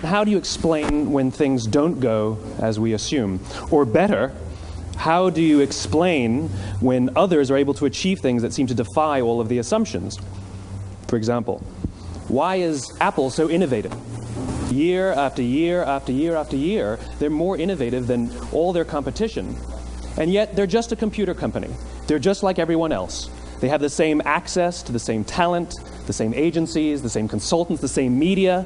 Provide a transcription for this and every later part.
how do you explain when things don't go as we assume? Or better, how do you explain when others are able to achieve things that seem to defy all of the assumptions? For example, why is Apple so innovative? Year after year after year after year, they're more innovative than all their competition. And yet, they're just a computer company. They're just like everyone else. They have the same access to the same talent, the same agencies, the same consultants, the same media.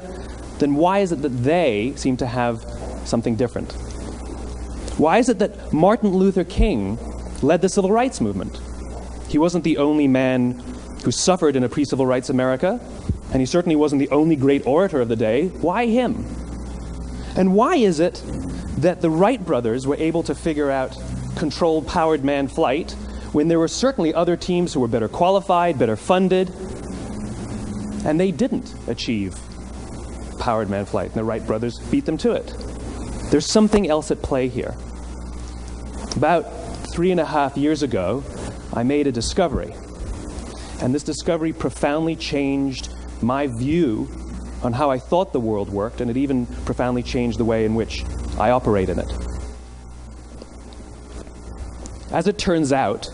Then why is it that they seem to have something different? Why is it that Martin Luther King led the civil rights movement? He wasn't the only man who suffered in a pre-civil rights America, and he certainly wasn't the only great orator of the day. Why him? And why is it that the Wright brothers were able to figure out controlled powered manned flight when there were certainly other teams who were better qualified, better funded, and they didn't achieve powered manned flight, and the Wright brothers beat them to it? There's something else at play here. About 3.5 years ago, I made a discovery, and this discovery profoundly changed my view on how I thought the world worked, and it even profoundly changed the way in which I operate in it. As it turns out,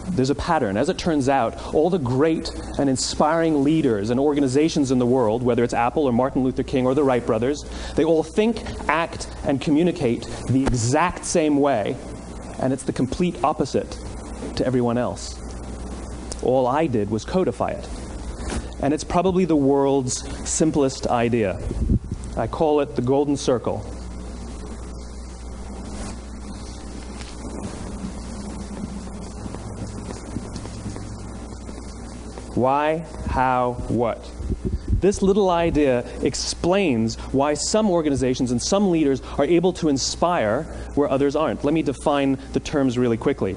there's a pattern. As it turns out, all the great and inspiring leaders and organizations in the world, whether it's Apple or Martin Luther King or the Wright brothers, they all think, act, and communicate the exact same way, and it's the complete opposite to everyone else. All I did was codify it. And it's probably the world's simplest idea. I call it the golden circle. Why, how, what? This little idea explains why some organizations and some leaders are able to inspire where others aren't. Let me define the terms really quickly.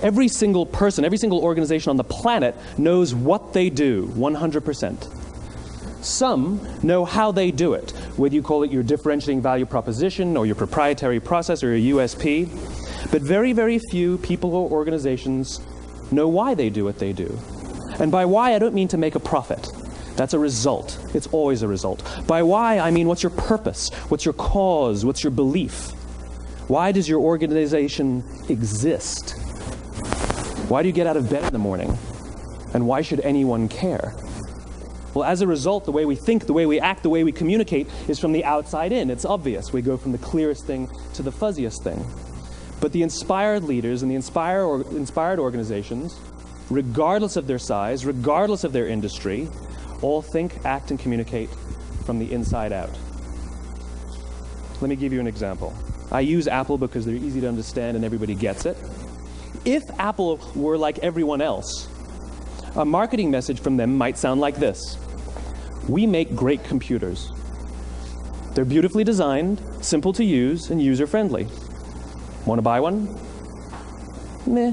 Every single person, every single organization on the planet knows what they do, 100%. Some know how they do it, whether you call it your differentiating value proposition or your proprietary process or your USP. But very, very few people or organizations know why they do what they do. And by why, I don't mean to make a profit. That's a result. It's always a result. By why, I mean what's your purpose? What's your cause? What's your belief? Why does your organization exist? Why do you get out of bed in the morning? And why should anyone care? Well, as a result, the way we think, the way we act, the way we communicate is from the outside in. It's obvious. We go from the clearest thing to the fuzziest thing. But the inspired leaders and the inspired organizations, regardless of their size, regardless of their industry, all think, act, and communicate from the inside out. Let me give you an example. I use Apple because they're easy to understand and everybody gets it. If Apple were like everyone else, a marketing message from them might sound like this. We make great computers. They're beautifully designed, simple to use, and user-friendly. Want to buy one? Meh.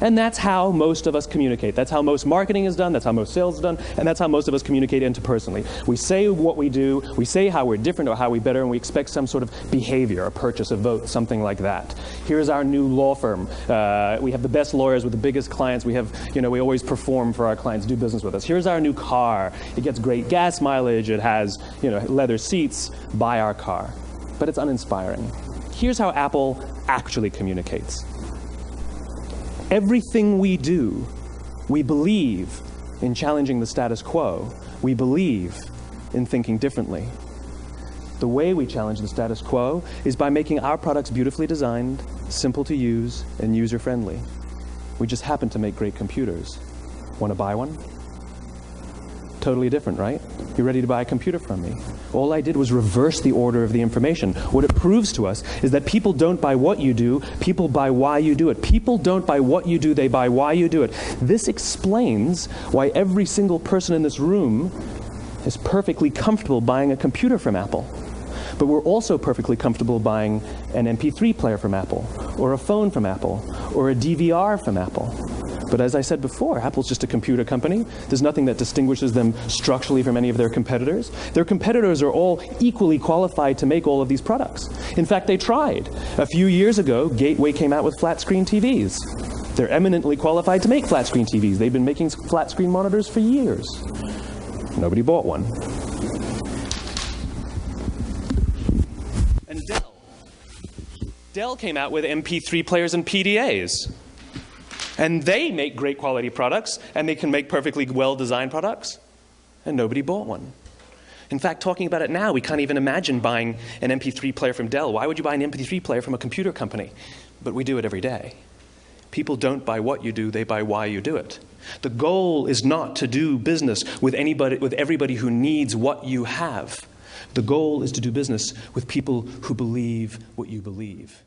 And that's how most of us communicate. That's how most marketing is done, that's how most sales is done, and that's how most of us communicate interpersonally. We say what we do, we say how we're different or how we're better, and we expect some sort of behavior, a purchase, a vote, something like that. Here's our new law firm. We have the best lawyers with the biggest clients. We have, we always perform for our clients, do business with us. Here's our new car. It gets great gas mileage. It has, leather seats. Buy our car. But it's uninspiring. Here's how Apple actually communicates. Everything we do, we believe in challenging the status quo. We believe in thinking differently. The way we challenge the status quo is by making our products beautifully designed, simple to use, and user-friendly. We just happen to make great computers. Want to buy one? Totally different, right? You're ready to buy a computer from me. All I did was reverse the order of the information. What it proves to us is that people don't buy what you do, people buy why you do it. People don't buy what you do, they buy why you do it. This explains why every single person in this room is perfectly comfortable buying a computer from Apple. But we're also perfectly comfortable buying an MP3 player from Apple, or a phone from Apple, or a DVR from Apple. But as I said before, Apple's just a computer company. There's nothing that distinguishes them structurally from any of their competitors. Their competitors are all equally qualified to make all of these products. In fact, they tried. A few years ago, Gateway came out with flat-screen TVs. They're eminently qualified to make flat-screen TVs. They've been making flat-screen monitors for years. Nobody bought one. Dell came out with MP3 players and PDAs. And they make great quality products, and they can make perfectly well-designed products, and nobody bought one. In fact, talking about it now, we can't even imagine buying an MP3 player from Dell. Why would you buy an MP3 player from a computer company? But we do it every day. People don't buy what you do, they buy why you do it. The goal is not to do business with everybody who needs what you have. The goal is to do business with people who believe what you believe.